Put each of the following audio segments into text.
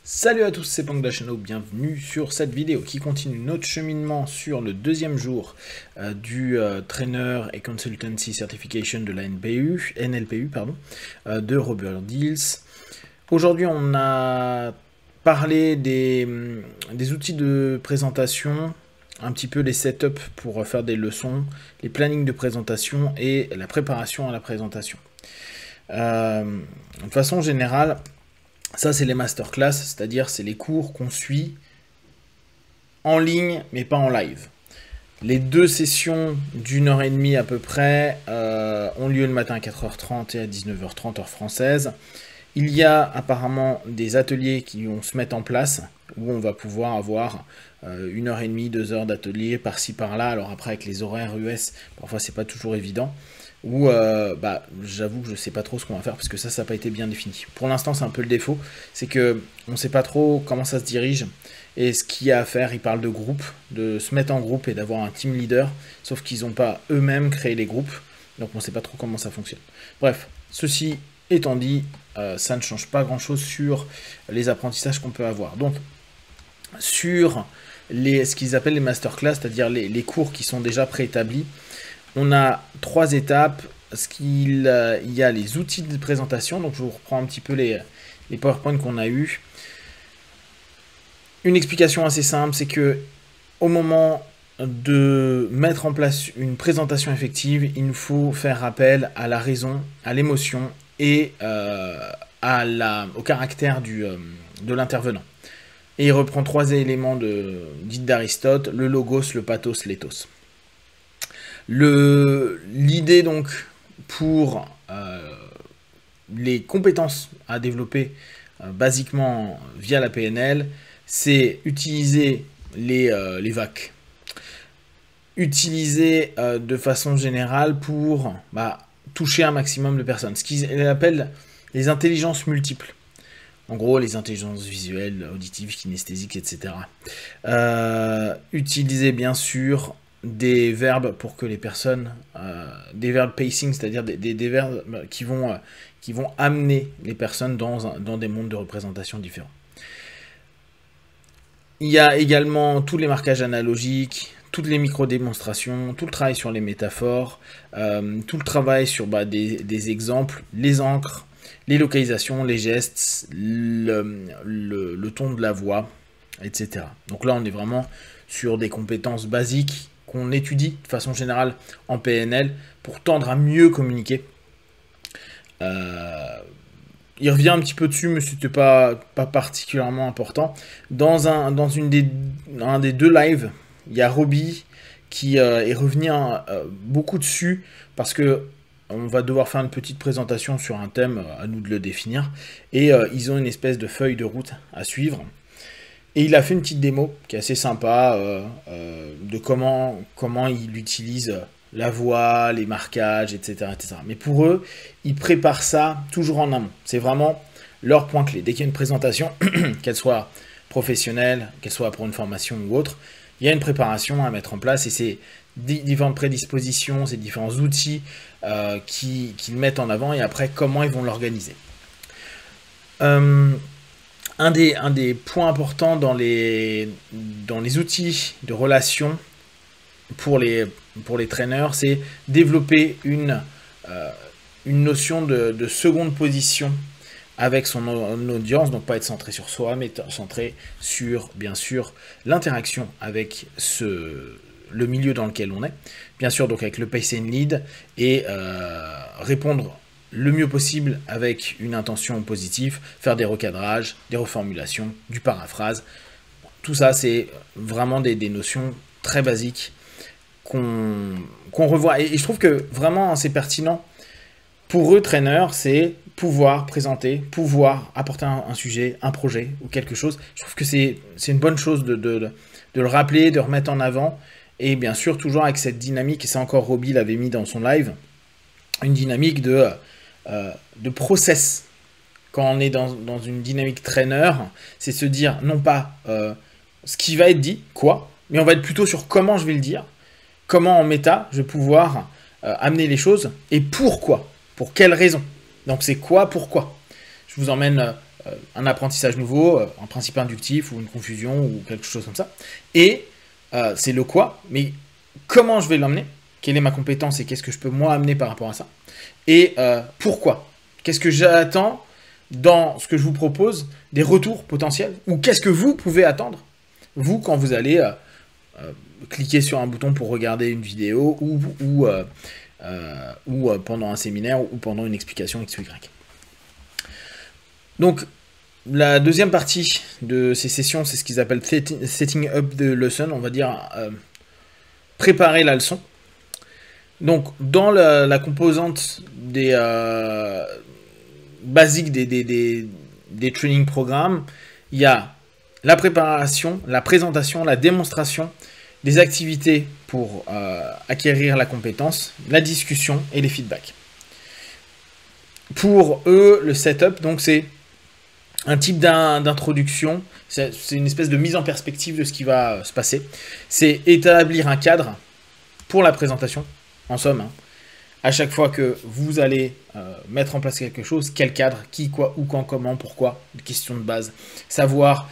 Salut à tous, c'est Pang Dachano, bienvenue sur cette vidéo qui continue notre cheminement sur le deuxième jour du Trainer et Consultancy Certification de la NLPU de Robert Dills. Aujourd'hui, on a parlé des outils de présentation, un petit peu les setups pour faire des leçons, les plannings de présentation et la préparation à la présentation. De façon générale, ça, c'est les masterclass, c'est-à-dire c'est les cours qu'on suit en ligne, mais pas en live. Les deux sessions d'1h30 à peu près ont lieu le matin à 4h30 et à 19h30 heure française. Il y a apparemment des ateliers qui vont se mettre en place, où on va pouvoir avoir 1h30, 2 heures d'atelier par-ci par-là. Alors après, avec les horaires US, parfois c'est pas toujours évident. Ou j'avoue que je sais pas trop ce qu'on va faire parce que ça n'a pas été bien défini. Pour l'instant, c'est un peu le défaut, c'est que on sait pas trop comment ça se dirige et ce qu'il y a à faire. Ils parlent de groupe, de se mettre en groupe et d'avoir un team leader, sauf qu'ils n'ont pas eux-mêmes créé les groupes, donc on sait pas trop comment ça fonctionne. Bref, ceci étant dit, ça ne change pas grand-chose sur les apprentissages qu'on peut avoir. Donc, sur ce qu'ils appellent les masterclass, c'est-à-dire les cours qui sont déjà préétablis, on a 3 étapes. Il y a les outils de présentation, donc je vous reprends un petit peu les PowerPoint qu'on a eu. Une explication assez simple, c'est que au moment de mettre en place une présentation effective, il nous faut faire appel à la raison, à l'émotion et au caractère de l'intervenant. Et il reprend 3 éléments dits d'Aristote: le logos, le pathos, l'éthos. L'idée donc pour les compétences à développer basiquement via la PNL, c'est utiliser les VAC. Utiliser de façon générale pour toucher un maximum de personnes. Ce qu'ils appellent les intelligences multiples. En gros, les intelligences visuelles, auditives, kinesthésiques, etc. Utiliser bien sûr des verbes pour que les personnes, des verbes pacing, c'est-à-dire des verbes qui vont amener les personnes dans des mondes de représentation différents. Il y a également tous les marquages analogiques, toutes les micro-démonstrations, tout le travail sur les métaphores, tout le travail sur des exemples, les encres, les localisations, les gestes, le ton de la voix, etc. Donc là, on est vraiment sur des compétences basiques qu'on étudie de façon générale en PNL pour tendre à mieux communiquer. Il revient un petit peu dessus, mais c'était pas particulièrement important. Dans un des 2 lives, il y a Robbie qui est revenu beaucoup dessus parce que on va devoir faire une petite présentation sur un thème, à nous de le définir, et ils ont une espèce de feuille de route à suivre. Et il a fait une petite démo qui est assez sympa de comment il utilise la voix, les marquages, etc., etc. Mais pour eux, ils préparent ça toujours en amont. C'est vraiment leur point clé. Dès qu'il y a une présentation, qu'elle soit professionnelle, qu'elle soit pour une formation ou autre, il y a une préparation à mettre en place et c'est différentes prédispositions, ces différents outils qu'ils mettent en avant et après comment ils vont l'organiser. Un des points importants dans les outils de relation pour les traîneurs, c'est développer une notion de seconde position avec son audience, donc pas être centré sur soi, mais centré sur, bien sûr, l'interaction avec le milieu dans lequel on est, bien sûr, donc avec le pace and lead, et répondre le mieux possible avec une intention positive, faire des recadrages, des reformulations, du paraphrase. Tout ça, c'est vraiment des notions très basiques qu'on revoit. Et je trouve que vraiment, c'est pertinent. Pour eux, traîneurs, c'est pouvoir présenter, pouvoir apporter un sujet, un projet ou quelque chose. Je trouve que c'est une bonne chose de le rappeler, de remettre en avant. Et bien sûr, toujours avec cette dynamique, et ça encore Robbie l'avait mis dans son live, une dynamique de process. Quand on est dans une dynamique trainer, c'est se dire non pas ce qui va être dit, mais on va être plutôt sur comment je vais le dire, comment en méta je vais pouvoir amener les choses et pourquoi, pour quelle raison. Donc c'est quoi, pourquoi. Je vous emmène un apprentissage nouveau, un principe inductif ou une confusion ou quelque chose comme ça. Et c'est le quoi, mais comment je vais l'emmener, quelle est ma compétence et qu'est-ce que je peux moi amener par rapport à ça. Et pourquoi, qu'est-ce que j'attends dans ce que je vous propose, des retours potentiels, ou qu'est-ce que vous pouvez attendre, vous, quand vous allez cliquer sur un bouton pour regarder une vidéo ou pendant un séminaire ou pendant une explication X ou Y. Donc, la deuxième partie de ces sessions, c'est ce qu'ils appellent setting up the lesson, on va dire préparer la leçon. Donc, dans la composante des basiques des training programmes, il y a la préparation, la présentation, la démonstration des activités pour acquérir la compétence, la discussion et les feedbacks. Pour eux, le setup, donc c'est un type d'introduction, c'est une espèce de mise en perspective de ce qui va se passer. C'est établir un cadre pour la présentation, en somme. À chaque fois que vous allez mettre en place quelque chose, quel cadre, qui, quoi, où, quand, comment, pourquoi, des questions de base. Savoir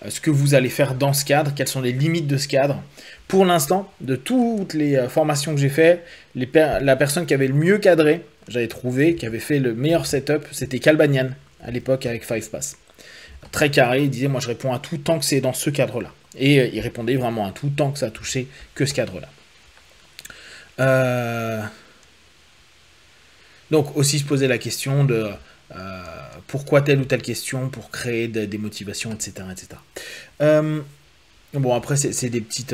ce que vous allez faire dans ce cadre, quelles sont les limites de ce cadre. Pour l'instant, de toutes les formations que j'ai fait, la personne qui avait le mieux cadré, j'avais trouvé, qui avait fait le meilleur setup, c'était Calbanian, à l'époque avec 5Pass. Très carré, il disait, moi je réponds à tout tant que c'est dans ce cadre-là. Et il répondait vraiment à tout tant que ça touchait que ce cadre-là. Donc aussi se poser la question de pourquoi telle ou telle question pour créer des motivations, etc. Bon, après, c'est des petites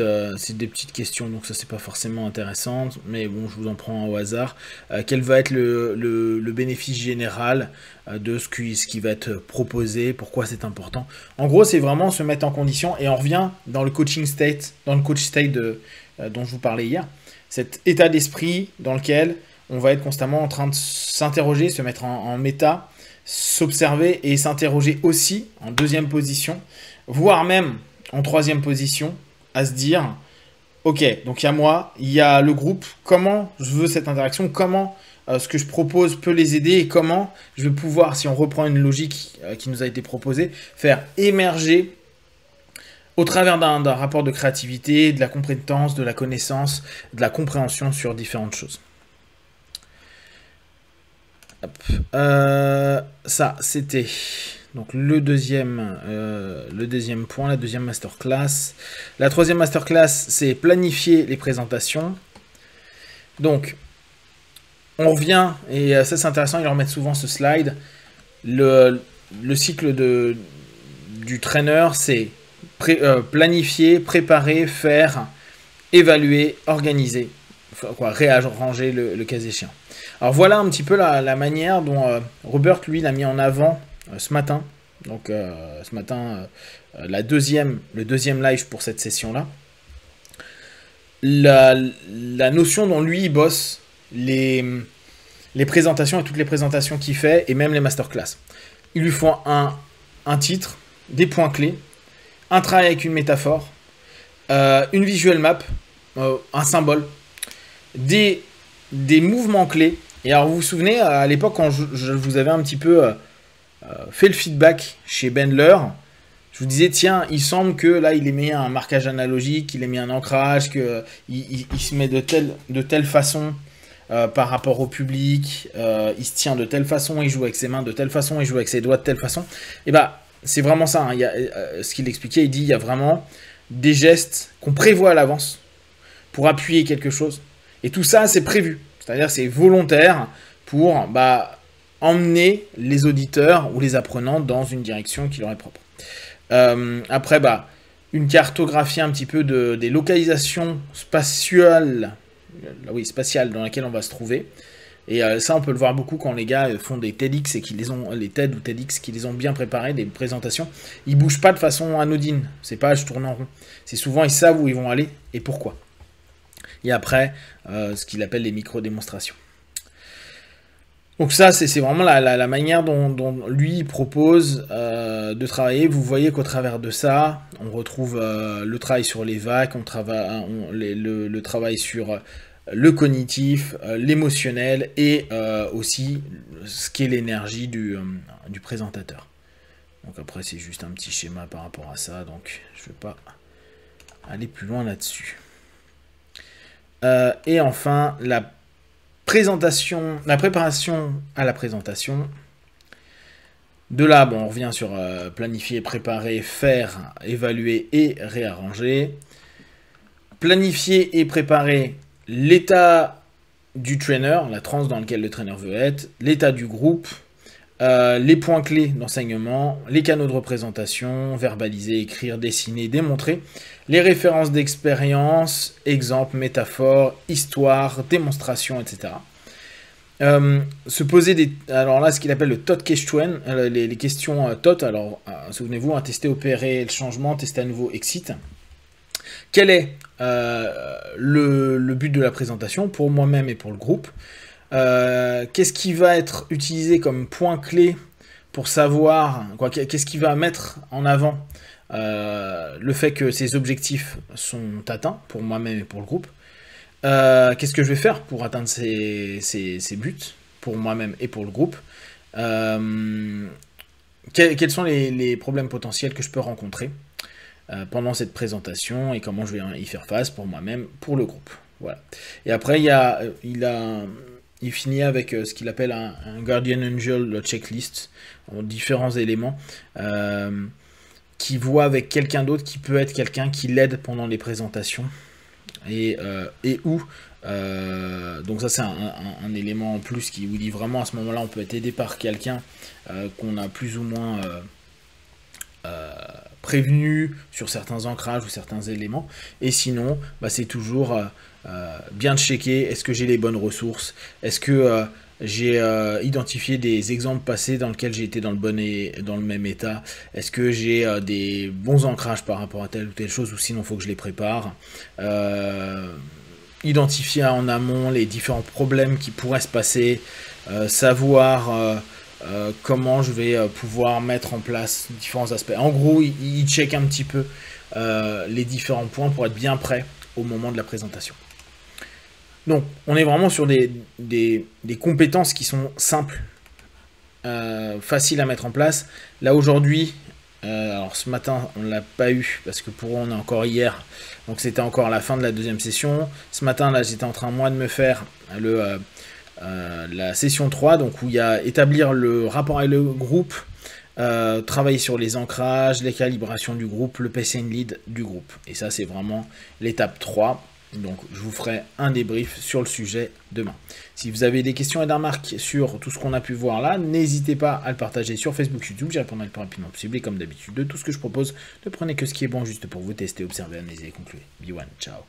questions, donc ça, c'est pas forcément intéressant, mais bon, je vous en prends au hasard. Quel va être le bénéfice général de ce qui va être proposé, pourquoi c'est important. En gros, c'est vraiment se mettre en condition, et on revient dans le coaching state, dans le coach state dont je vous parlais hier, cet état d'esprit dans lequel on va être constamment en train de s'interroger, se mettre en méta, s'observer et s'interroger aussi en deuxième position, voire même en troisième position, à se dire, ok, donc il y a moi, il y a le groupe, comment je veux cette interaction, comment ce que je propose peut les aider et comment je vais pouvoir, si on reprend une logique qui nous a été proposée, faire émerger au travers d'un rapport de créativité, de la compétence, de la connaissance, de la compréhension sur différentes choses. Ça, c'était donc le deuxième point, la deuxième masterclass. La troisième masterclass, c'est planifier les présentations. Donc, on revient, et ça c'est intéressant, ils leur mettent souvent ce slide. Le cycle du trainer, c'est planifier, préparer, faire, évaluer, organiser, réarranger le cas échéant. Alors voilà un petit peu la manière dont Robert, lui, l'a mis en avant ce matin. Donc ce matin, le deuxième live pour cette session-là. La notion dont lui, il bosse les présentations et toutes les présentations qu'il fait, et même les masterclass. Il lui faut un titre, des points clés, un travail avec une métaphore, une visual map, un symbole, des mouvements clés. Et alors, vous vous souvenez, à l'époque, quand je vous avais un petit peu fait le feedback chez Bendler, je vous disais, tiens, il semble que là, il ait mis un marquage analogique, il ait mis un ancrage, qu'il se met de telle façon par rapport au public, il se tient de telle façon, il joue avec ses mains de telle façon, il joue avec ses doigts de telle façon. Et bah, c'est vraiment ça. Hein, ce qu'il expliquait, il dit, il y a vraiment des gestes qu'on prévoit à l'avance pour appuyer quelque chose. Et tout ça, c'est prévu. C'est-à-dire c'est volontaire pour emmener les auditeurs ou les apprenants dans une direction qui leur est propre. Après, une cartographie un petit peu des localisations spatiales dans lesquelles on va se trouver. Et ça, on peut le voir beaucoup quand les gars font des TEDx et les TED ou TEDx qui les ont bien préparés, des présentations. Ils bougent pas de façon anodine. C'est pas je tourne en rond. C'est souvent ils savent où ils vont aller et pourquoi. Et après, ce qu'il appelle les micro-démonstrations. Donc ça, c'est vraiment la manière dont lui propose de travailler. Vous voyez qu'au travers de ça, on retrouve le travail sur les vagues, le travail sur le cognitif, l'émotionnel et aussi ce qu'est l'énergie du présentateur. Donc après, c'est juste un petit schéma par rapport à ça. Donc je ne vais pas aller plus loin là-dessus. Et enfin, la préparation à la présentation. De là, bon, on revient sur planifier, préparer, faire, évaluer et réarranger. Planifier et préparer l'état du trainer, la transe dans laquelle le trainer veut être, l'état du groupe, les points clés d'enseignement, les canaux de représentation, verbaliser, écrire, dessiner, démontrer, les références d'expérience, exemples, métaphores, histoire, démonstration, etc. Se poser alors là, ce qu'il appelle le TOT question, les questions TOT. Alors, souvenez-vous, tester, opérer le changement, tester à nouveau, exit. Quel est le but de la présentation pour moi-même et pour le groupe? Qu'est-ce qui va être utilisé comme point clé pour savoir, qu'est-ce qui va mettre en avant le fait que ces objectifs sont atteints pour moi-même et pour le groupe? Qu'est-ce que je vais faire pour atteindre ces buts pour moi-même et pour le groupe? Quels sont les problèmes potentiels que je peux rencontrer pendant cette présentation et comment je vais y faire face pour moi-même, pour le groupe? Voilà. Et après, il finit avec ce qu'il appelle un Guardian Angel checklist, différents éléments qui voit avec quelqu'un d'autre qui peut être quelqu'un qui l'aide pendant les présentations. Et où donc ça c'est un élément en plus qui vous dit vraiment à ce moment là on peut être aidé par quelqu'un qu'on a plus ou moins prévenu sur certains ancrages ou certains éléments, et sinon c'est toujours bien de checker, est-ce que j'ai les bonnes ressources, est-ce que j'ai identifié des exemples passés dans lesquels j'ai été dans le même état, est-ce que j'ai des bons ancrages par rapport à telle ou telle chose, ou sinon il faut que je les prépare. Identifier en amont les différents problèmes qui pourraient se passer, savoir comment je vais pouvoir mettre en place différents aspects. En gros, il check un petit peu les différents points pour être bien prêt au moment de la présentation. Donc, on est vraiment sur des compétences qui sont simples, faciles à mettre en place. Là, aujourd'hui, alors ce matin, on ne l'a pas eu, parce que pour eux, on est encore hier, donc c'était encore la fin de la deuxième session. Ce matin, là, j'étais en train, moi, de me faire la session 3, donc où il y a établir le rapport avec le groupe, travailler sur les ancrages, les calibrations du groupe, le pacing lead du groupe. Et ça, c'est vraiment l'étape 3. Donc, je vous ferai un débrief sur le sujet demain. Si vous avez des questions et des remarques sur tout ce qu'on a pu voir là, n'hésitez pas à le partager sur Facebook, YouTube. J'y répondrai le plus rapidement possible. Et comme d'habitude, de tout ce que je propose, ne prenez que ce qui est bon juste pour vous tester, observer, analyser et conclure. Be one, ciao.